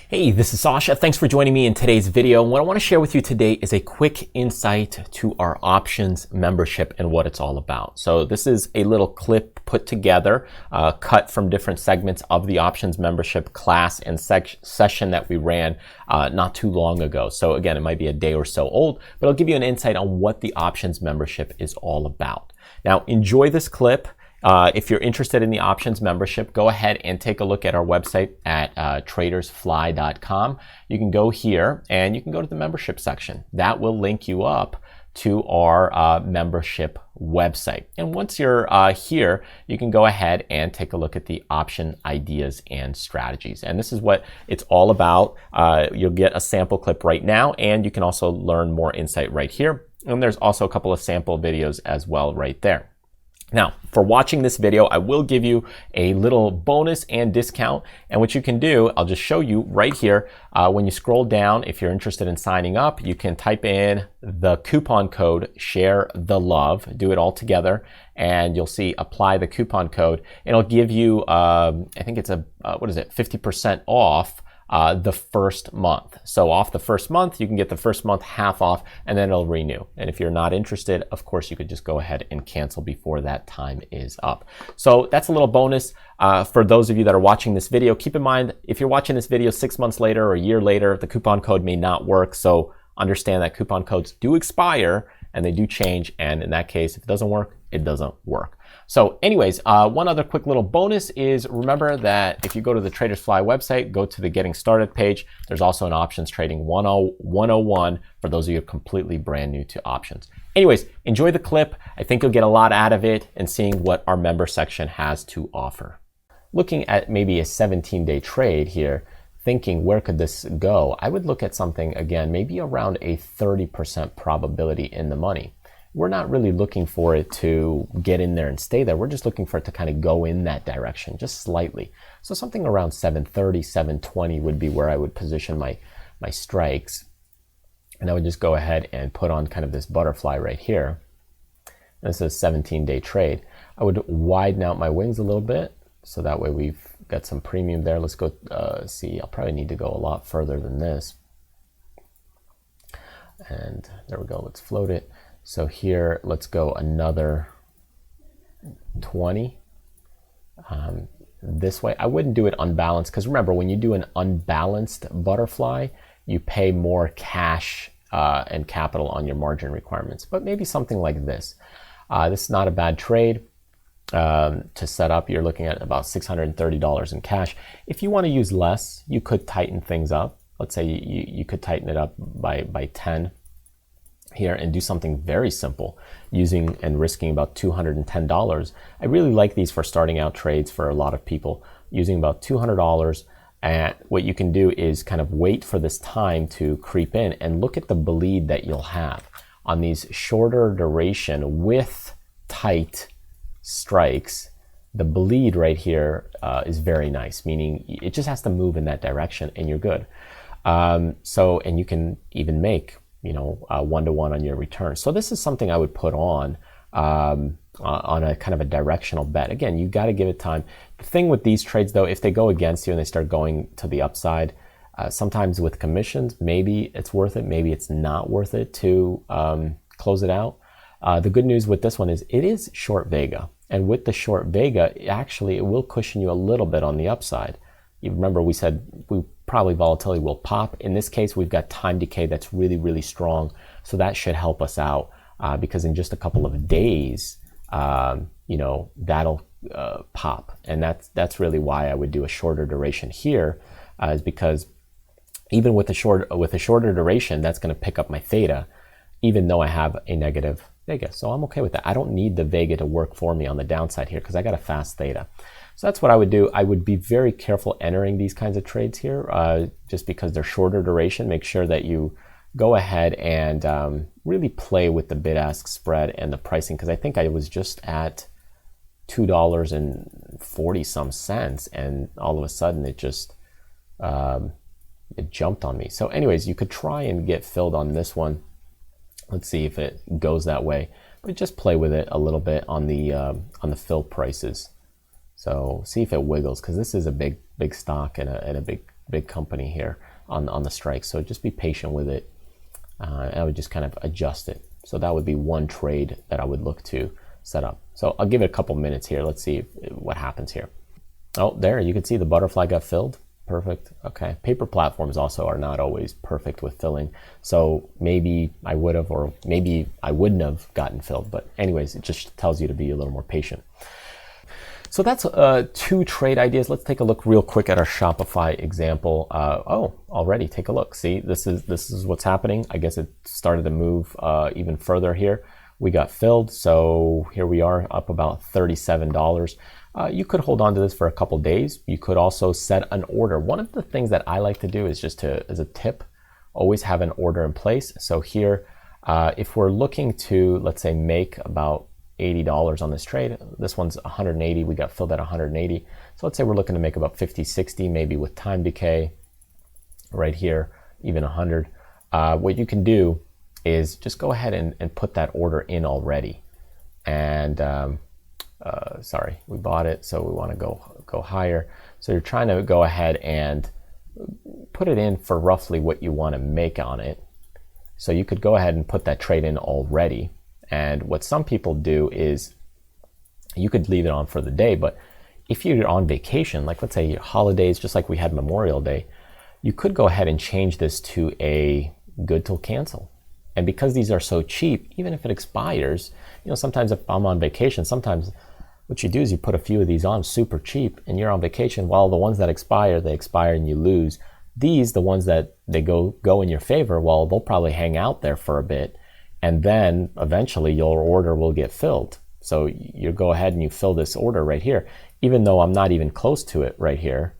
Hey, this is Sasha. Thanks for joining me in today's video. What I want to share with you today is a quick insight to our options membership and what it's all about. So this is a little clip put together, cut from different segments of the options membership class and session that we ran not too long ago. So again, it might be a day or so old, but I'll give you an insight on what the options membership is all about. Now, enjoy this clip. If you're interested in the options membership, go ahead and take a look at our website at tradersfly.com. You can go here and you can go to the membership section. That will link you up to our membership website. And once you're here, you can go ahead and take a look at the option ideas and strategies. And this is what it's all about. You'll get a sample clip right now, and you can also learn more insight right here. And there's also a couple of sample videos as well right there. Now, for watching this video, I will give you a little bonus and discount. And what you can do, I'll just show you right here. When you scroll down, if you're interested in signing up, you can type in the coupon code, share the love, do it all together, and you'll see apply the coupon code. It'll give you, I think it's 50% off the first month. So off the first month, you can get the first month half off, and then it'll renew. And if you're not interested, of course, you could just go ahead and cancel before that time is up. So that's a little bonus for those of you that are watching this video. Keep in mind, if you're watching this video 6 months later or a year later, the coupon code may not work. So understand that coupon codes do expire and they do change. And in that case, if it doesn't work, it doesn't work. So anyways, one other quick little bonus is remember that if you go to the Traders Fly website, go to the Getting Started page. There's also an Options Trading 101 for those of you completely brand new to options. Anyways, enjoy the clip. I think you'll get a lot out of it and seeing what our member section has to offer. Looking at maybe a 17-day trade here, thinking where could this go, I would look at something again, maybe around a 30% probability in the money. We're not really looking for it to get in there and stay there. We're just looking for it to kind of go in that direction, just slightly. So something around 730, 720 would be where I would position my strikes. And I would just go ahead and put on kind of this butterfly right here. This is a 17-day trade. I would widen out my wings a little bit, so that way we've got some premium there. Let's go see. I'll probably need to go a lot further than this. And there we go. Let's float it. So here, let's go another 20 this way. I wouldn't do it unbalanced because remember, when you do an unbalanced butterfly, you pay more cash and capital on your margin requirements. But maybe something like this. This is not a bad trade to set up. You're looking at about $630 in cash. If you want to use less, you could tighten things up. Let's say you could tighten it up by 10. Here and do something very simple using and risking about $210. I really like these for starting out trades for a lot of people, using about $200. And what you can do is kind of wait for this time to creep in and look at the bleed that you'll have on these shorter duration with tight strikes. The bleed right here is very nice, meaning it just has to move in that direction and you're good. And you can even make 1-to-1 on your return. So this is something I would put on a kind of a directional bet. Again, you got to give it time. The thing with these trades though, if they go against you and they start going to the upside, sometimes with commissions, maybe it's worth it, maybe it's not worth it to close it out. The good news with this one is it is short Vega. And with the short Vega, actually it will cushion you a little bit on the upside. You remember we said probably volatility will pop. In this case, we've got time decay that's really, really strong. So that should help us out because in just a couple of days, that'll pop. And that's really why I would do a shorter duration here is because even with a shorter duration, that's going to pick up my theta, even though I have a negative Vega. So I'm okay with that. I don't need the Vega to work for me on the downside here because I got a fast theta. So that's what I would do. I would be very careful entering these kinds of trades here just because they're shorter duration. Make sure that you go ahead and really play with the bid-ask spread and the pricing because I think I was just at $2.40 some cents and all of a sudden it just it jumped on me. So anyways, you could try and get filled on this one. Let's see if it goes that way, but just play with it a little bit on the fill prices. So see if it wiggles because this is a big stock and a big big company here on the strike. So just be patient with it. I would just kind of adjust it. So that would be one trade that I would look to set up. So I'll give it a couple minutes here. Let's see what happens here. Oh, there, you can see the butterfly got filled. Perfect. Okay. Paper platforms also are not always perfect with filling. So maybe I would have, or maybe I wouldn't have gotten filled. But anyways, it just tells you to be a little more patient. So that's 2 trade ideas. Let's take a look real quick at our Shopify example. Oh, already take a look. See, this is what's happening. I guess it started to move even further here. We got filled. So here we are up about $37. You could hold on to this for a couple days. You could also set an order. One of the things that I like to do is just to, as a tip, always have an order in place. So here, if we're looking to, let's say, make about $80 on this trade, this one's 180, we got filled at 180. So let's say we're looking to make about 50, 60, maybe with time decay right here, even 100. What you can do is just go ahead and put that order in already. And sorry, we bought it, so we want to go higher. So you're trying to go ahead and put it in for roughly what you want to make on it. So you could go ahead and put that trade in already. And what some people do is you could leave it on for the day, but if you're on vacation, like let's say holidays, just like we had Memorial Day, you could go ahead and change this to a good till cancel. And because these are so cheap, even if it expires, you know, sometimes if I'm on vacation, sometimes what you do is you put a few of these on super cheap and you're on vacation. While the ones that expire, they expire and you lose. These, the ones that they go in your favor, well, they'll probably hang out there for a bit. And then eventually your order will get filled. So you go ahead and you fill this order right here. Even though I'm not even close to it right here,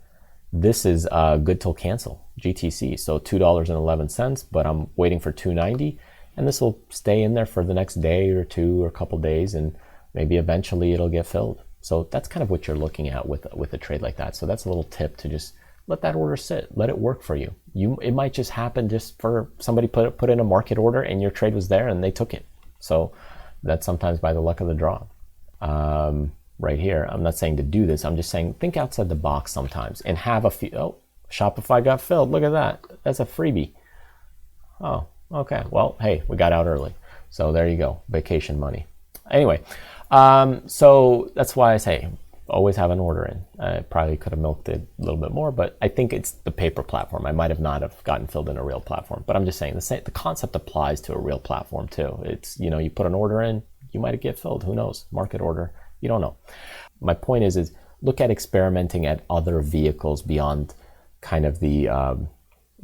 this is good till cancel, GTC. So $2.11, but I'm waiting for $2.90. And this will stay in there for the next day or two or a couple days, and maybe eventually it'll get filled. So that's kind of what you're looking at with a trade like that. So that's a little tip to just let that order sit, let it work for you. It might just happen just for somebody put in a market order and your trade was there and they took it. So that's sometimes by the luck of the draw. Right here, I'm not saying to do this. I'm just saying think outside the box sometimes and have a few. Oh, Shopify got filled. Look at that. That's a freebie. Oh, okay. Well, hey, we got out early. So there you go. Vacation money. Anyway, so that's why I say always have an order in. I probably could have milked it a little bit more, but I think it's the paper platform. I might have not have gotten filled in a real platform, but I'm just saying the concept applies to a real platform too. It's, you know, you put an order in, you might get filled. Who knows? Market order. You don't know. My point is look at experimenting at other vehicles beyond kind of the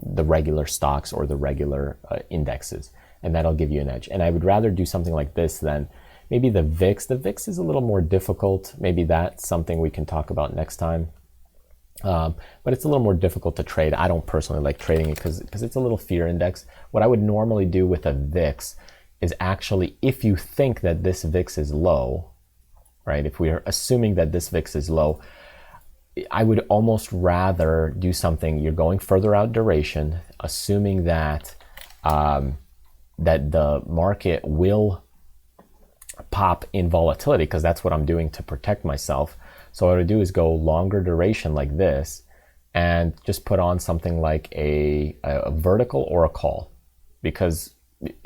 regular stocks or the regular indexes, and that'll give you an edge. And I would rather do something like this than maybe the VIX. The VIX is a little more difficult. Maybe that's something we can talk about next time. But it's a little more difficult to trade. I don't personally like trading it because it's a little fear index. What I would normally do with a VIX is actually, if you think that this VIX is low, right? If we are assuming that this VIX is low, I would almost rather do something. You're going further out duration, assuming that that the market will pop in volatility, because that's what I'm doing to protect myself. So what I would do is go longer duration like this and just put on something like a vertical or a call, because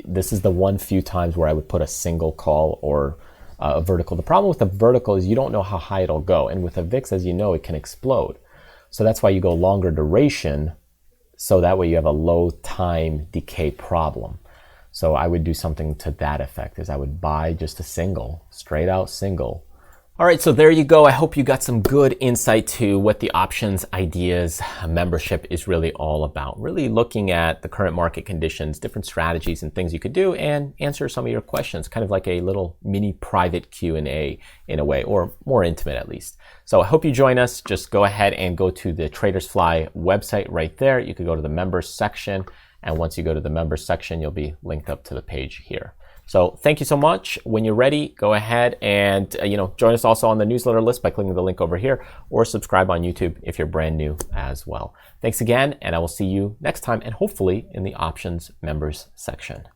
this is the one few times where I would put a single call or a vertical. The problem with the vertical is you don't know how high it'll go. And with a VIX, as you know, it can explode. So that's why you go longer duration, so that way you have a low time decay problem. So I would do something to that effect, is I would buy just a single, straight out single. All right, so there you go. I hope you got some good insight to what the options ideas membership is really all about. Really looking at the current market conditions, different strategies and things you could do, and answer some of your questions, kind of like a little mini private Q&A in a way, or more intimate at least. So I hope you join us. Just go ahead and go to the Traders Fly website right there. You could go to the members section, and once you go to the members section, you'll be linked up to the page here. So thank you so much. When you're ready, go ahead and join us also on the newsletter list by clicking the link over here, or subscribe on YouTube if you're brand new as well. Thanks again, and I will see you next time, and hopefully in the options members section.